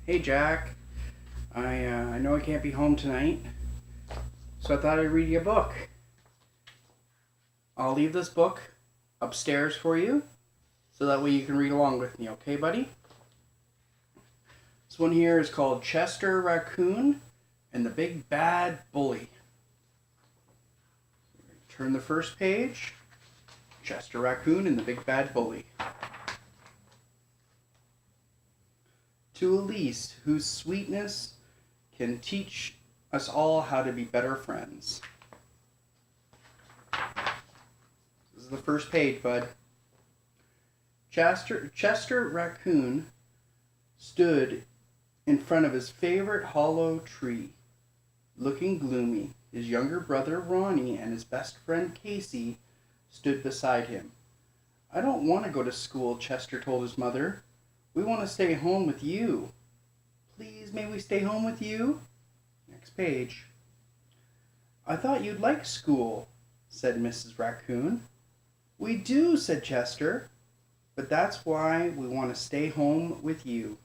Hey Jack, I know I can't be home tonight, so I thought I'd read you a book. I'll leave this book upstairs for you, so that way you can read along with me, okay, buddy? This one here is called Chester Raccoon and the Big Bad Bully. Turn the first page. Chester Raccoon and the Big Bad Bully. To Elise, whose sweetness can teach us all how to be better friends. This is the first page, bud. Chester Raccoon stood in front of his favorite hollow tree, looking gloomy. His younger brother Ronnie and his best friend Casey stood beside him. "I don't want to go to school," Chester told his mother. "We want to stay home with you. Please, may we stay home with you?" Next page. "I thought you'd like school," said Mrs. Raccoon. "We do," said Chester, "but that's why we want to stay home with you."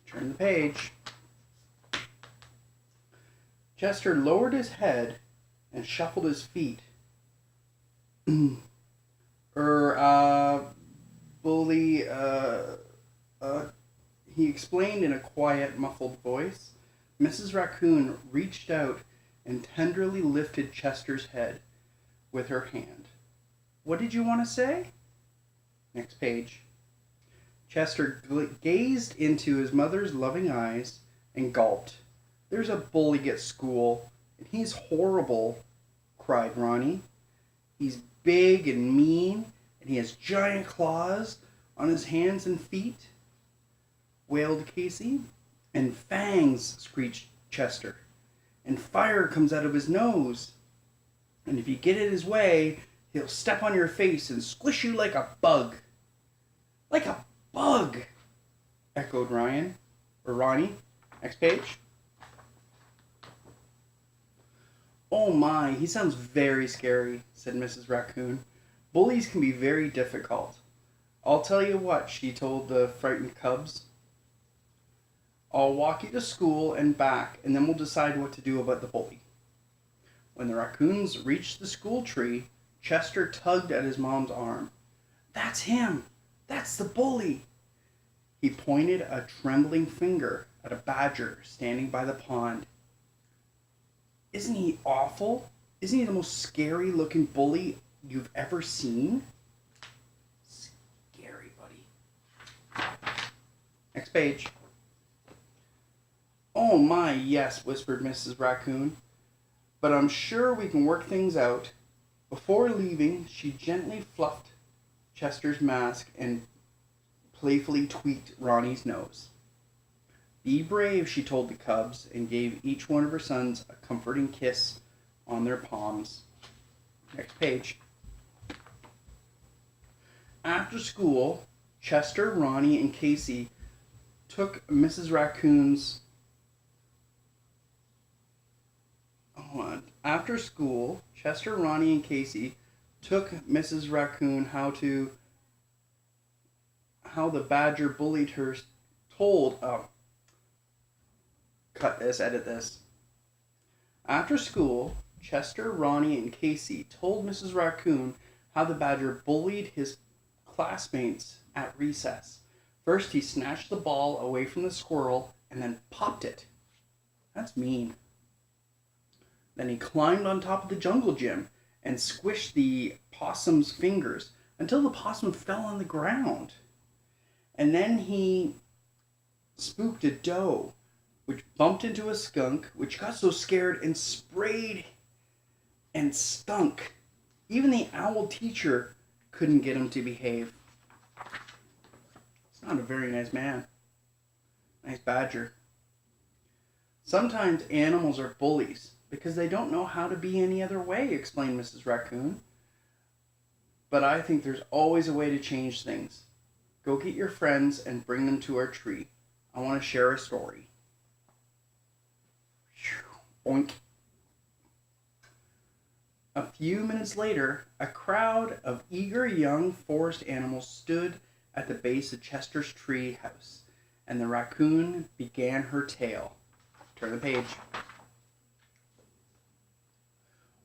Turn the page. Chester lowered his head and shuffled his feet. Bully, he explained in a quiet, muffled voice. Mrs. Raccoon reached out and tenderly lifted Chester's head with her hand. "What did you want to say?" Next page. Chester gazed into his mother's loving eyes and gulped. "There's a bully at school, and he's horrible," cried Ronnie. "He's big and mean, and he has giant claws on his hands and feet," wailed Casey. "And fangs," screeched Chester. "And fire comes out of his nose. And if you get in his way, he'll step on your face and squish you like a bug." "Like a bug," echoed Ronnie. Next page. "Oh my, he sounds very scary," said Mrs. Raccoon. "Bullies can be very difficult. I'll tell you what," she told the frightened cubs. "I'll walk you to school and back, and then we'll decide what to do about the bully." When the raccoons reached the school tree, Chester tugged at his mom's arm. "That's him! That's the bully!" He pointed a trembling finger at a badger standing by the pond. "Isn't he awful? Isn't he the most scary looking bully you've ever seen?" Scary, buddy. Next page. "Oh my, yes," whispered Mrs. Raccoon. "But I'm sure we can work things out." Before leaving, she gently fluffed Chester's mask and playfully tweaked Ronnie's nose. "Be brave," she told the cubs, and gave each one of her sons a comforting kiss on their palms. Next page. After school, Chester, Ronnie, and Casey took Mrs. Raccoon's... After school, Chester, Ronnie, and Casey took Mrs. Raccoon how the badger bullied her cut this, edit this. After school, Chester, Ronnie, and Casey told Mrs. Raccoon how the badger bullied his classmates at recess. First, he snatched the ball away from the squirrel and then popped it. That's mean. Then he climbed on top of the jungle gym and squished the possum's fingers until the possum fell on the ground. And then he spooked a doe, which bumped into a skunk, which got so scared and sprayed and stunk. Even the owl teacher couldn't get him to behave. It's not a very nice man. Nice badger. "Sometimes animals are bullies because they don't know how to be any other way," explained Mrs. Raccoon. "But I think there's always a way to change things. Go get your friends and bring them to our tree. I want to share a story." Oink. A few minutes later, a crowd of eager young forest animals stood at the base of Chester's tree house and the raccoon began her tale. Turn the page.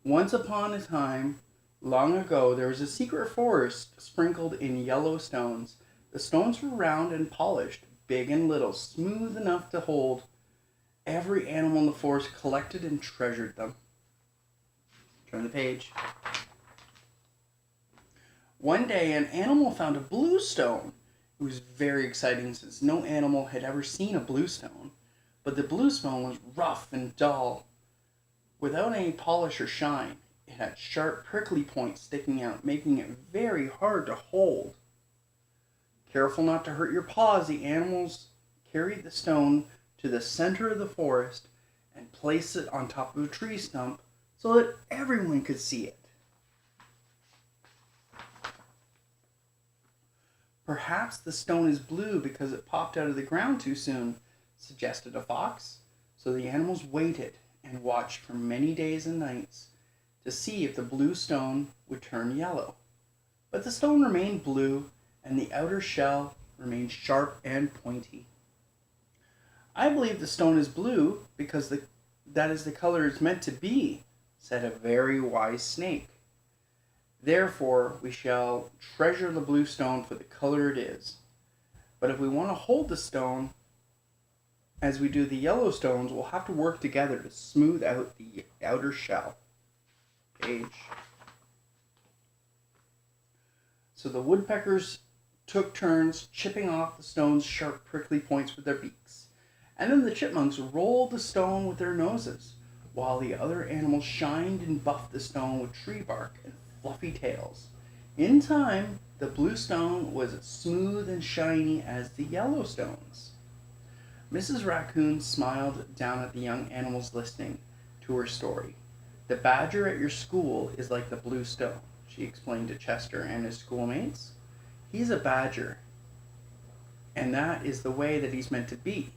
Once upon a time, long ago, there was a secret forest sprinkled in yellow stones. The stones were round and polished, big and little, smooth enough to hold. Every animal in the forest collected and treasured them. Turn the page. One day, an animal found a blue stone. It was very exciting since no animal had ever seen a blue stone. But the blue stone was rough and dull, without any polish or shine. It had sharp, prickly points sticking out, making it very hard to hold. Careful not to hurt your paws, the animals carried the stone to the center of the forest and placed it on top of a tree stump so that everyone could see it. Perhaps the stone is blue because it popped out of the ground too soon, suggested a fox. So the animals waited and watched for many days and nights to see if the blue stone would turn yellow. But the stone remained blue, and the outer shell remained sharp and pointy. I believe the stone is blue because that is the color it's meant to be, said a very wise snake. Therefore, we shall treasure the blue stone for the color it is. But if we want to hold the stone as we do the yellow stones, we'll have to work together to smooth out the outer shell. Page. So the woodpeckers took turns chipping off the stone's sharp, prickly points with their beaks. And then the chipmunks rolled the stone with their noses, while the other animals shined and buffed the stone with tree bark and fluffy tails. In time, the blue stone was as smooth and shiny as the yellow stones. Mrs. Raccoon smiled down at the young animals listening to her story. The badger at your school is like the blue stone, she explained to Chester and his schoolmates. He's a badger, and that is the way that he's meant to be.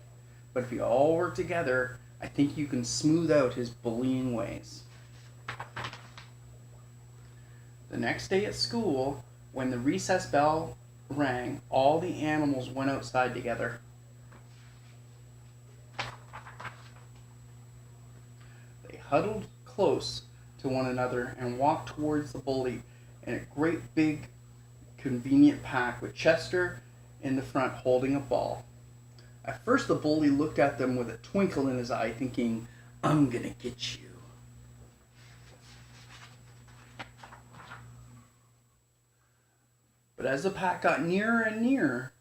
But if you all work together, I think you can smooth out his bullying ways. The next day at school, when the recess bell rang, all the animals went outside together. They huddled close to one another and walked towards the bully in a great big convenient pack with Chester in the front holding a ball. At first the bully looked at them with a twinkle in his eye, thinking, "I'm gonna get you." But as the pack got nearer and nearer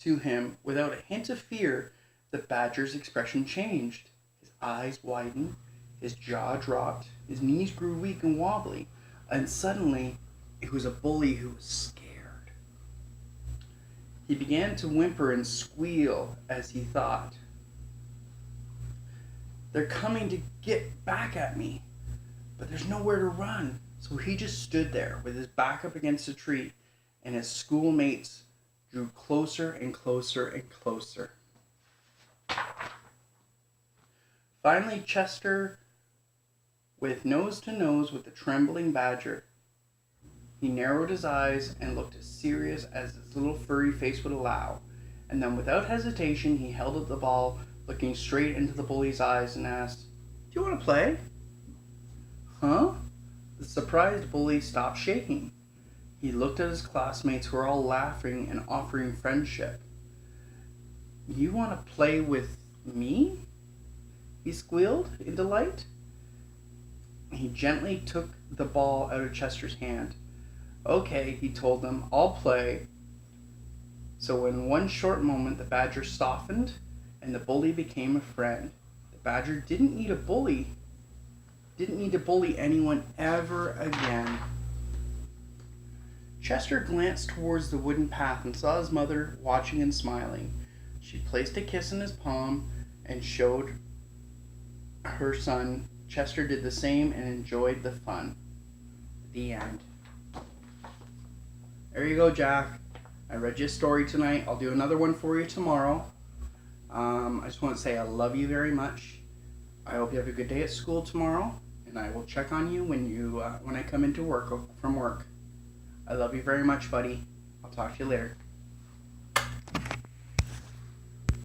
to him, without a hint of fear, the badger's expression changed. His eyes widened, his jaw dropped, his knees grew weak and wobbly, and suddenly it was a bully who was scared. He began to whimper and squeal as he thought, "They're coming to get back at me, but there's nowhere to run." So he just stood there with his back up against a tree, and his schoolmates drew closer and closer and closer. Finally, Chester, with nose to nose with the trembling badger, he narrowed his eyes and looked as serious as his little furry face would allow. And then without hesitation, he held up the ball, looking straight into the bully's eyes and asked, "Do you want to play?" "Huh?" The surprised bully stopped shaking. He looked at his classmates who were all laughing and offering friendship. "You want to play with me?" he squealed in delight. He gently took the ball out of Chester's hand. "Okay," he told them, "I'll play." So in one short moment, the badger softened and the bully became a friend. The badger didn't need to bully anyone ever again. Chester glanced towards the wooden path and saw his mother watching and smiling. She placed a kiss in his palm and showed her son. Chester did the same and enjoyed the fun. The end. There you go, Jack. I read you a story tonight. I'll do another one for you tomorrow. I just want to say I love you very much. I hope you have a good day at school tomorrow, and I will check on you when I come into work from work. I love you very much, buddy. I'll talk to you later.